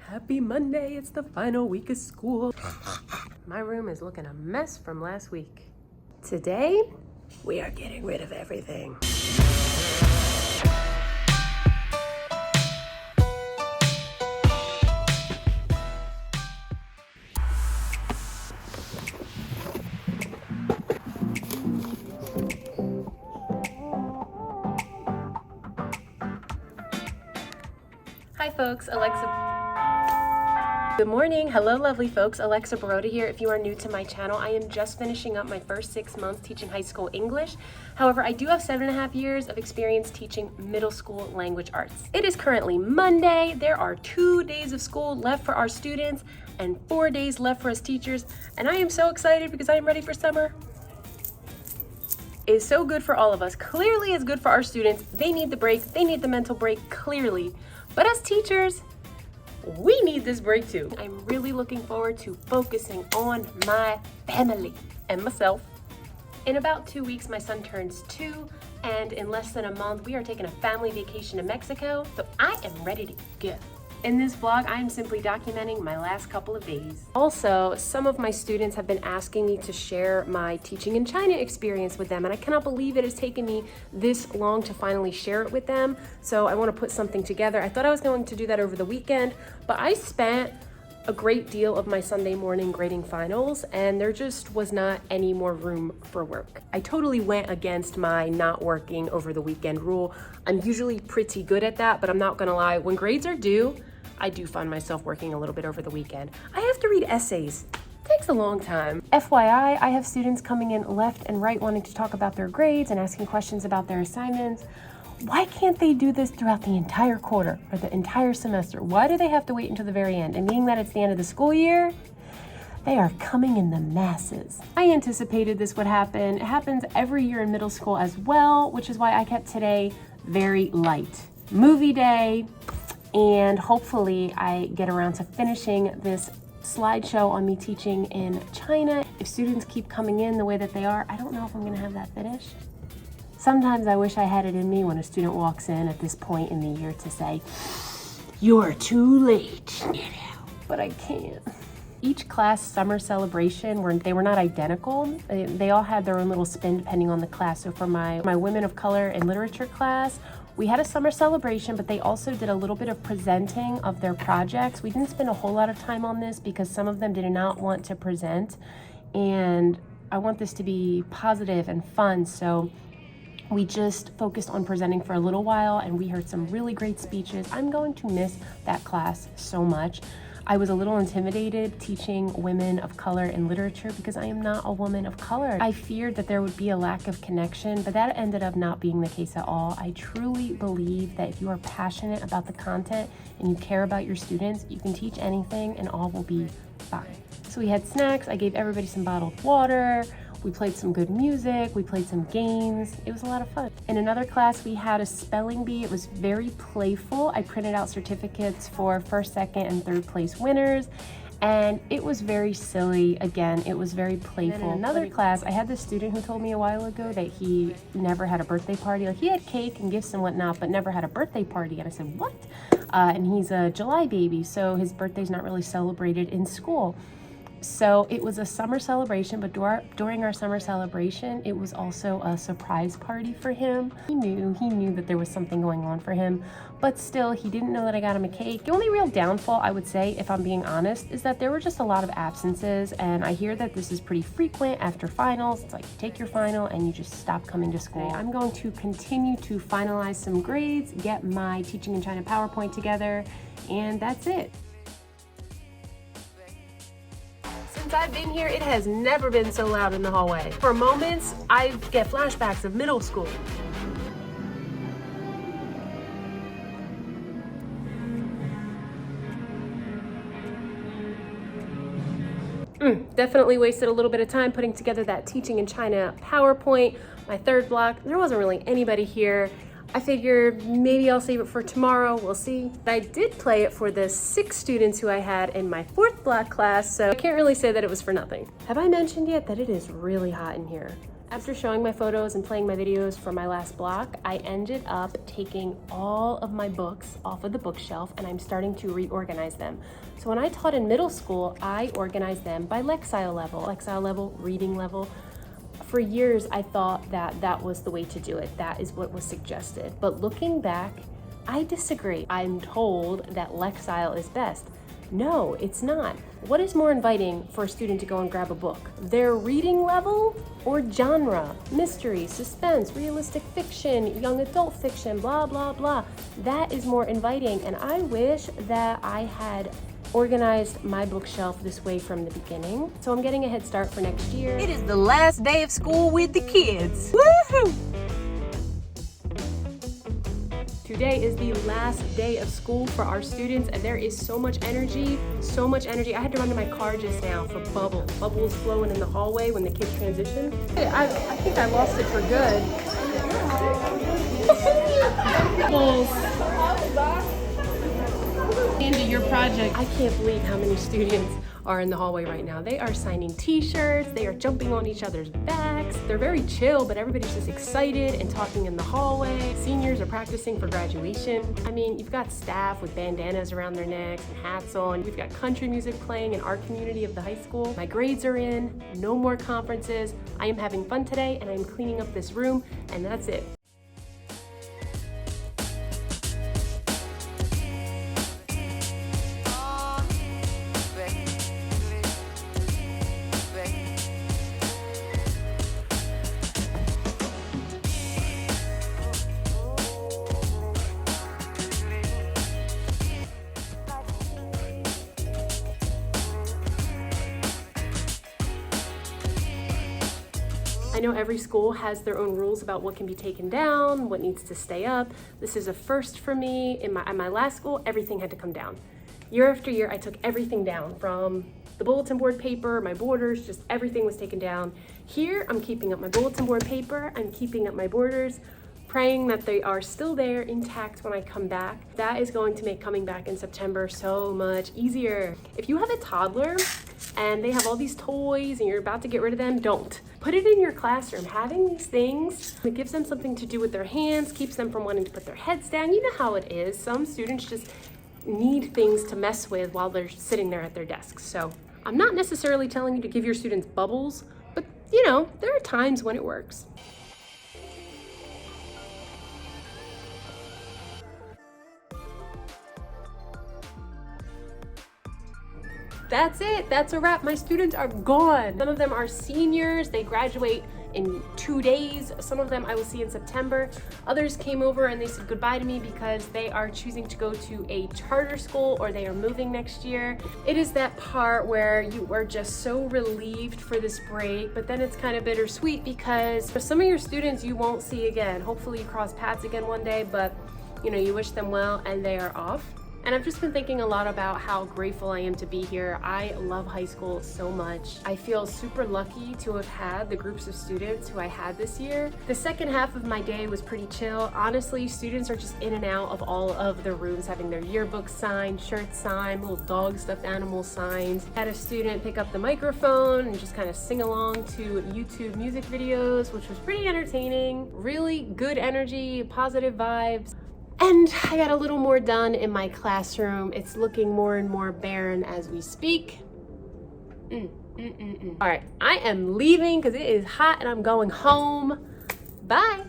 Happy Monday, it's the final week of school. My room is looking a mess from last week. Today, we are getting rid of everything. Hi folks, Good morning. Hello, lovely folks. Alexa Borota here. If you are new to my channel, I am just finishing up my first 6 months teaching high school English. However, I do have 7.5 years of experience teaching middle school language arts. It is currently Monday. There are 2 days of school left for our students and 4 days left for us teachers. And I am so excited because I am ready for summer. It is so good for all of us. Clearly, it's good for our students. They need the break. They need the mental break, clearly. But as teachers, we need this break too. I'm really looking forward to focusing on my family and myself. In about 2 weeks, my son turns 2, and in less than a month, we are taking a family vacation to Mexico, so I am ready to go. In this vlog, I am simply documenting my last couple of days. Also, some of my students have been asking me to share my teaching in China experience with them, and I cannot believe it has taken me this long to finally share it with them. So I want to put something together. I thought I was going to do that over the weekend, but I spent a great deal of my Sunday morning grading finals, and there just was not any more room for work. I totally went against my not working over the weekend rule. I'm usually pretty good at that, but I'm not gonna lie, when grades are due, I do find myself working a little bit over the weekend. I have to read essays. It takes a long time. FYI, I have students coming in left and right wanting to talk about their grades and asking questions about their assignments. Why can't they do this throughout the entire quarter or the entire semester? Why do they have to wait until the very end? And being that it's the end of the school year, they are coming in the masses. I anticipated this would happen. It happens every year in middle school as well, which is why I kept today very light. Movie day, and hopefully I get around to finishing this slideshow on me teaching in China. If students keep coming in the way that they are, I don't know if I'm gonna have that finished. Sometimes I wish I had it in me when a student walks in at this point in the year to say, "You're too late, get out," but I can't. Each class summer celebration, they were not identical. They all had their own little spin depending on the class. So for my Women of Color and Literature class, we had a summer celebration, but they also did a little bit of presenting of their projects. We didn't spend a whole lot of time on this because some of them did not want to present, and I want this to be positive and fun, so we just focused on presenting for a little while, and we heard some really great speeches. I'm going to miss that class so much. I was a little intimidated teaching women of color in literature because I am not a woman of color. I feared that there would be a lack of connection, but that ended up not being the case at all. I truly believe that if you are passionate about the content and you care about your students, you can teach anything and all will be fine. So we had snacks, I gave everybody some bottled water, we played some good music, we played some games. It was a lot of fun. In another class, we had a spelling bee. It was very playful. I printed out certificates for first, second, and third place winners, and it was very silly. Again, it was very playful. In another class, I had this student who told me a while ago that he never had a birthday party. Like, he had cake and gifts and whatnot, but never had a birthday party. And I said, what? And he's a July baby, so his birthday's not really celebrated in school. So it was a summer celebration, but during our summer celebration, it was also a surprise party for him. He knew that there was something going on for him, but still, he didn't know that I got him a cake. The only real downfall, I would say, if I'm being honest, is that there were just a lot of absences, and I hear that this is pretty frequent after finals. It's like you take your final and you just stop coming to school. I'm going to continue to finalize some grades, get my Teaching in China PowerPoint together, and that's it. Since I've been here, it has never been so loud in the hallway. For moments, I get flashbacks of middle school. Definitely wasted a little bit of time putting together that Teaching in China PowerPoint. My third block, there wasn't really anybody here. I figured maybe I'll save it for tomorrow, we'll see. I did play it for the 6 students who I had in my 4th block class, so I can't really say that it was for nothing. Have I mentioned yet that it is really hot in here? After showing my photos and playing my videos for my last block, I ended up taking all of my books off of the bookshelf and I'm starting to reorganize them. So when I taught in middle school, I organized them by Lexile level, reading level. For years, I thought that that was the way to do it. That is what was suggested. But looking back, I disagree. I'm told that Lexile is best. No, it's not. What is more inviting for a student to go and grab a book? Their reading level or genre? Mystery, suspense, realistic fiction, young adult fiction, blah, blah, blah. That is more inviting, and I wish that I had organized my bookshelf this way from the beginning. So I'm getting a head start for next year. It is the last day of school with the kids. Woohoo! Today is the last day of school for our students, and there is so much energy, so much energy. I had to run to my car just now for bubbles flowing in the hallway when the kids transition. I think I lost it for good. Bubbles. Into your project. I can't believe how many students are in the hallway right now. They are signing t-shirts, they are jumping on each other's backs. They're very chill, but everybody's just excited and talking in the hallway. Seniors are practicing for graduation. I mean, you've got staff with bandanas around their necks and hats on. We've got country music playing in our community of the high school. My grades are in, no more conferences. I am having fun today and I'm cleaning up this room, and that's it. I know every school has their own rules about what can be taken down, what needs to stay up. This is a first for me. At my last school, everything had to come down. Year after year, I took everything down, from the bulletin board paper, my borders, just everything was taken down. Here, I'm keeping up my bulletin board paper, I'm keeping up my borders, praying that they are still there intact when I come back. That is going to make coming back in September so much easier. If you have a toddler and they have all these toys and you're about to get rid of them, don't. Put it in your classroom. Having these things, it gives them something to do with their hands, keeps them from wanting to put their heads down. You know how it is. Some students just need things to mess with while they're sitting there at their desks. So I'm not necessarily telling you to give your students bubbles, but you know, there are times when it works. That's it. That's a wrap. My students are gone. Some of them are seniors. They graduate in 2 days. Some of them I will see in September. Others came over and they said goodbye to me because they are choosing to go to a charter school or they are moving next year. It is that part where you are just so relieved for this break, but then it's kind of bittersweet because for some of your students you won't see again. Hopefully you cross paths again one day, but you know, you wish them well and they are off. And I've just been thinking a lot about how grateful I am to be here. I love high school so much. I feel super lucky to have had the groups of students who I had this year. The second half of my day was pretty chill. Honestly, students are just in and out of all of their rooms, having their yearbooks signed, shirts signed, little dog stuffed animals signed. Had a student pick up the microphone and just kind of sing along to YouTube music videos, which was pretty entertaining. Really good energy, positive vibes. And I got a little more done in my classroom. It's looking more and more barren as we speak. All right, I am leaving because it is hot and I'm going home. Bye.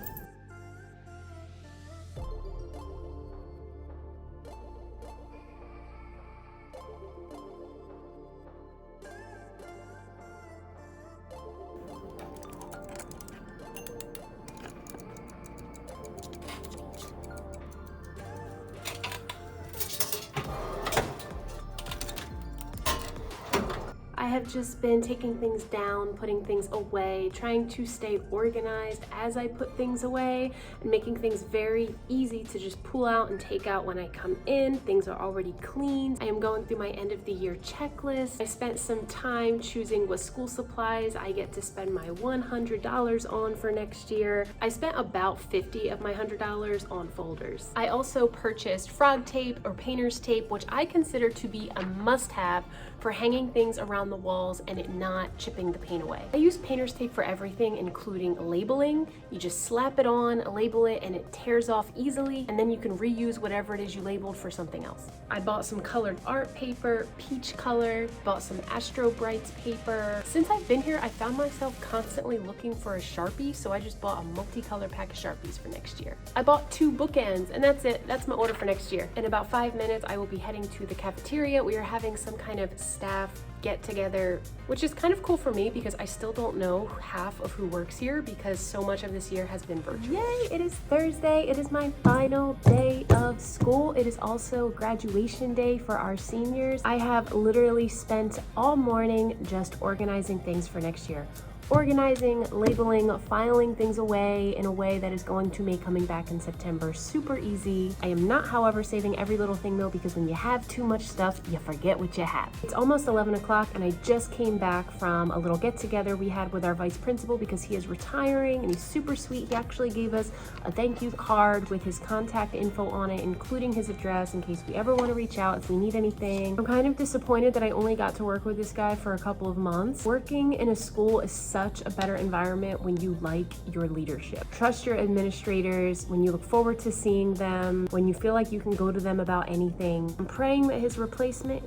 I have just been taking things down, putting things away, trying to stay organized as I put things away, and making things very easy to just pull out and take out when I come in. Things are already cleaned. I am going through my end of the year checklist. I spent some time choosing what school supplies I get to spend my $100 on for next year. I spent about $50 of my $100 on folders. I also purchased frog tape or painter's tape, which I consider to be a must-have for hanging things around the the walls and it not chipping the paint away. I use painter's tape for everything, including labeling. You just slap it on, label it, and it tears off easily, and then you can reuse whatever it is you labeled for something else. I bought some colored art paper, peach color, bought some Astro Brights paper. Since I've been here, I found myself constantly looking for a Sharpie, so I just bought a multicolor pack of Sharpies for next year. I bought 2 bookends, and that's it. That's my order for next year. In about 5 minutes, I will be heading to the cafeteria. We are having some kind of staff get together, which is kind of cool for me because I still don't know half of who works here because so much of this year has been virtual. Yay, it is Thursday. It is my final day of school. It is also graduation day for our seniors. I have literally spent all morning just organizing things for next year. Organizing, labeling, filing things away in a way that is going to make coming back in September super easy. I am not, however, saving every little thing though, because when you have too much stuff, you forget what you have. It's almost 11 o'clock and I just came back from a little get together we had with our vice principal because he is retiring and he's super sweet. He actually gave us a thank you card with his contact info on it, including his address in case we ever want to reach out if we need anything. I'm kind of disappointed that I only got to work with this guy for a couple of months. Working in a school is such a better environment when you like your leadership. Trust your administrators, when you look forward to seeing them, when you feel like you can go to them about anything. I'm praying that his replacement...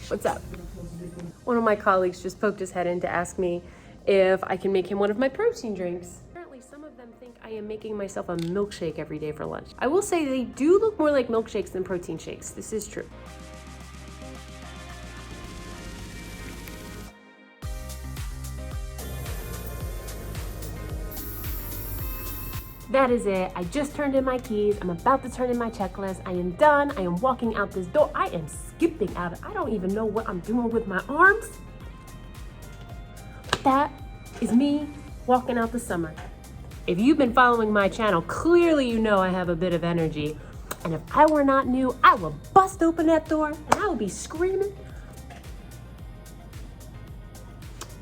What's up? One of my colleagues just poked his head in to ask me if I can make him one of my protein drinks. Apparently some of them think I am making myself a milkshake every day for lunch. I will say they do look more like milkshakes than protein shakes. This is true. That is it. I just turned in my keys. I'm about to turn in my checklist. I am done. I am walking out this door. I am skipping out. I don't even know what I'm doing with my arms. That is me walking out the summer. If you've been following my channel, clearly you know I have a bit of energy. And if I were not new, I would bust open that door and I would be screaming.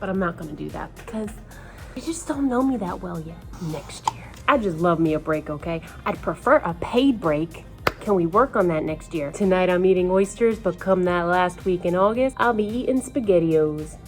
But I'm not gonna do that because you just don't know me that well yet. Next year. I just love me a break, okay? I'd prefer a paid break. Can we work on that next year? Tonight I'm eating oysters, but come that last week in August, I'll be eating SpaghettiOs.